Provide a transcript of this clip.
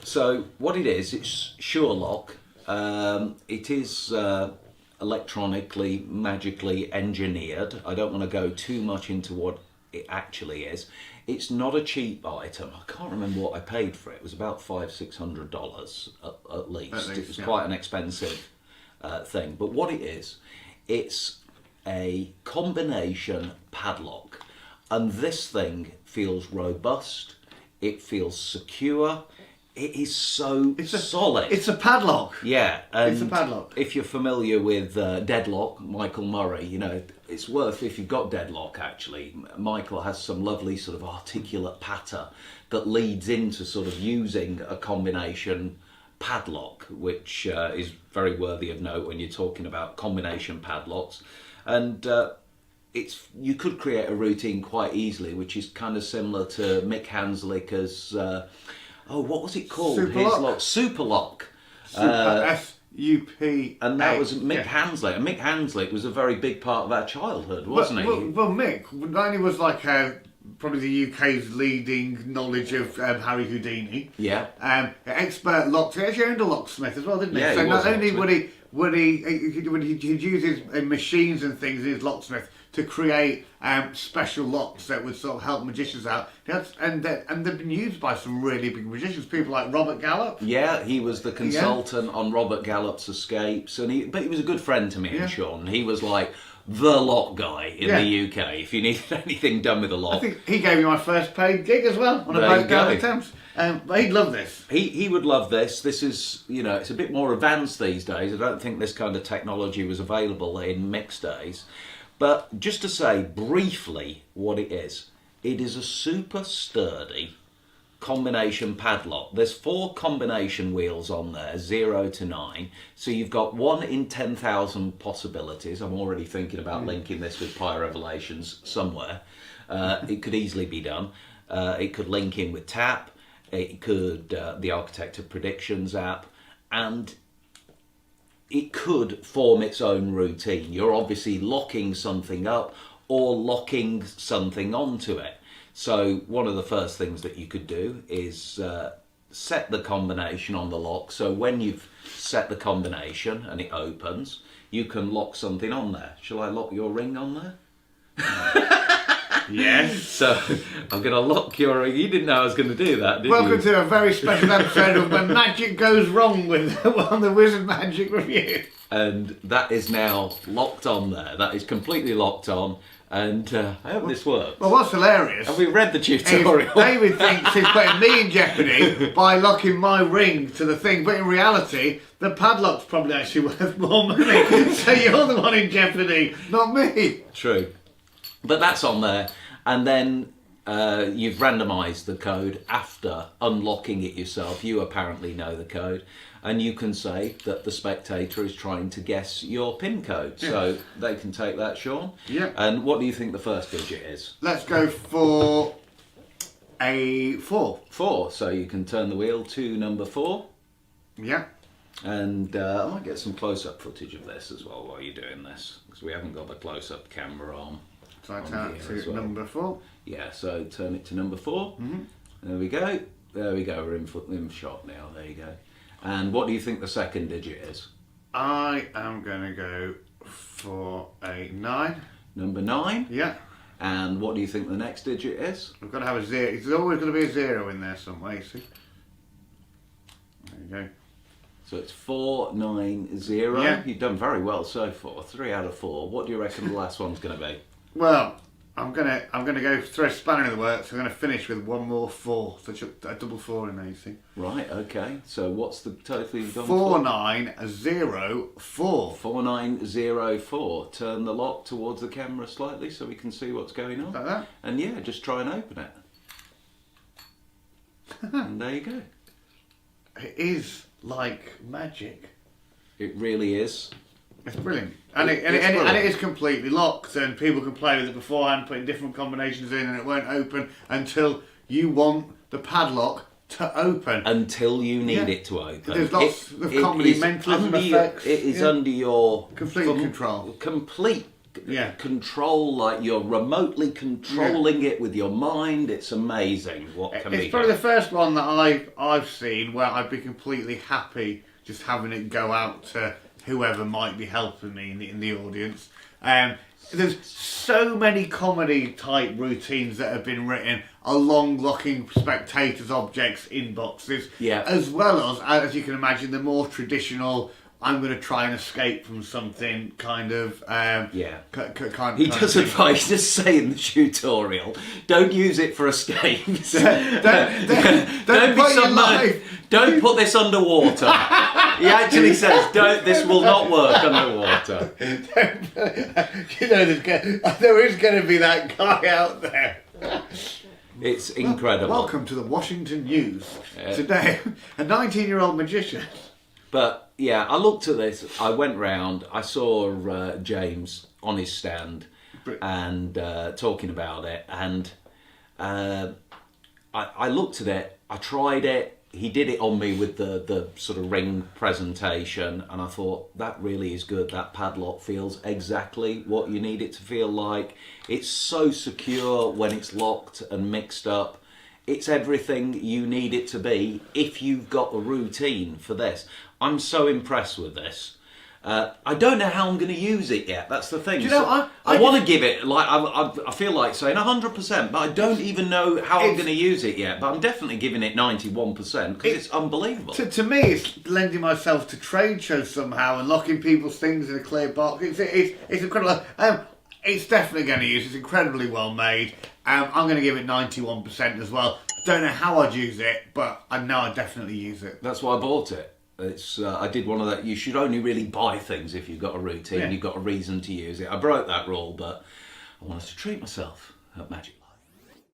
So what it is, it's Sure Lock. It is electronically, magically engineered. I don't want to go too much into what it actually is. It's not a cheap item. I can't remember what I paid for it. It was about $500-600 at least. It was quite an expensive thing. But what it is, it's a combination padlock. And this thing feels robust. It feels secure. It is so solid. It's a padlock. Yeah. It's a padlock. If you're familiar with Deadlock, Michael Murray, you know, it's worth, if you've got Deadlock actually, Michael has some lovely sort of articulate patter that leads into sort of using a combination padlock, which is very worthy of note when you're talking about combination padlocks. And you could create a routine quite easily, which is kind of similar to Mick Hanslicker's what was it called? Super Lock. S-U-P. And that was Mick Hanslick. And Mick Hanslick was a very big part of our childhood, wasn't he? Well, Mick not only was like probably the UK's leading knowledge of Harry Houdini. Yeah. Expert locksmith. He actually owned a locksmith as well, didn't he? Yeah, so he was not only locksmith. he'd use his machines and things in his locksmith to create special locks that would sort of help magicians out. And they've been used by some really big magicians, people like Robert Gallop. Yeah, he was the consultant on Robert Gallop's escapes, but he was a good friend to me and Sean. He was like the lock guy in the UK. If you needed anything done with a lock, I think he gave me my first paid gig as well on a boat down the Thames. But he'd love this. He would love this. This is, it's a bit more advanced these days. I don't think this kind of technology was available in Mick's days. But just to say briefly what it is a super sturdy combination padlock. There's 4 combination wheels on there, 0 to 9. So you've got 1 in 10,000 possibilities. I'm already thinking about linking this with Pyre Revelations somewhere. It could easily be done. It could link in with TAP. It could, the Architect of Predictions app. And it could form its own routine. You're obviously locking something up or locking something onto it. So one of the first things that you could do is set the combination on the lock. So when you've set the combination and it opens, you can lock something on there. Shall I lock your ring on there? Yes. So I'm going to lock your ring. You didn't know I was going to do that, did you? Welcome to a very special episode of When Magic Goes Wrong on the Wizard Magic Review. And that is now locked on there. That is completely locked on. And I hope this works. Well, what's hilarious... Have we read the tutorial? David thinks he's putting me in jeopardy by locking my ring to the thing, but in reality, the padlock's probably actually worth more money. So you're the one in jeopardy, not me. True. But that's on there. And then you've randomised the code after unlocking it yourself. You apparently know the code. And you can say that the spectator is trying to guess your PIN code. Yeah. So they can take that, Sean. Yeah. And what do you think the first digit is? Let's go for a 4. 4. So you can turn the wheel to number 4. Yeah. And I might get some close-up footage of this as well while you're doing this, because we haven't got the close-up camera on. So I turn it to number 4. Yeah, so turn it to number 4. Mm-hmm. There we go. There we go. We're in shot now. There you go. And what do you think the second digit is? I am going to go for a 9. Number 9? Yeah. And what do you think the next digit is? We've got to have a 0. There's always going to be a 0 in there somewhere, you see. There you go. So it's 490. Yeah. You've done very well so far. 3 out of 4. What do you reckon the last one's going to be? Well, I'm gonna go throw a spanner in the works. I'm gonna finish with one more 4. So a double 4 in there, you see. Right. Okay. So what's the total you've done? 4904. 4904. Turn the lock towards the camera slightly so we can see what's going on. Like that. And yeah, just try and open it. And there you go. It is like magic. It really is. It's brilliant. And it is completely locked, and people can play with it beforehand, putting different combinations in, and it won't open until you want the padlock to open. Until you need it to open. There's lots of comedy mentalism effects. It is under your complete control. Complete control, like you're remotely controlling it with your mind. It's amazing what can be It's probably the first one that I've seen where I'd be completely happy just having it go out to whoever might be helping me in the audience. There's so many comedy type routines that have been written along locking spectators' objects in boxes, as well as you can imagine, the more traditional I'm going to try and escape from something kind of He does advise, just say in the tutorial, don't use it for escapes. Don't be submerged. Don't put this underwater. He actually says, this will not work underwater. You know, there is going to be that guy out there. It's incredible. Welcome to the Washington News. Today, a 19-year-old magician. But yeah, I looked at this, I went round, I saw James on his stand and talking about it, and I looked at it, I tried it, he did it on me with the sort of ring presentation, and I thought, that really is good. That padlock feels exactly what you need it to feel like. It's so secure when it's locked and mixed up. It's everything you need it to be if you've got a routine for this. I'm so impressed with this. I don't know how I'm going to use it yet. That's the thing. Do you know, I want to give it, like, I feel like saying 100%, but I don't even know how I'm going to use it yet. But I'm definitely giving it 91% because it's unbelievable. To me, it's lending myself to trade shows somehow and locking people's things in a clear box. It's incredible. It's definitely going to use. It's incredibly well made. I'm going to give it 91% as well. Don't know how I'd use it, but I know I'd definitely use it. That's why I bought it. It's I did one of that. You should only really buy things if you've got a routine. You've got a reason to use it. I broke that rule, but I wanted to treat myself at Magic.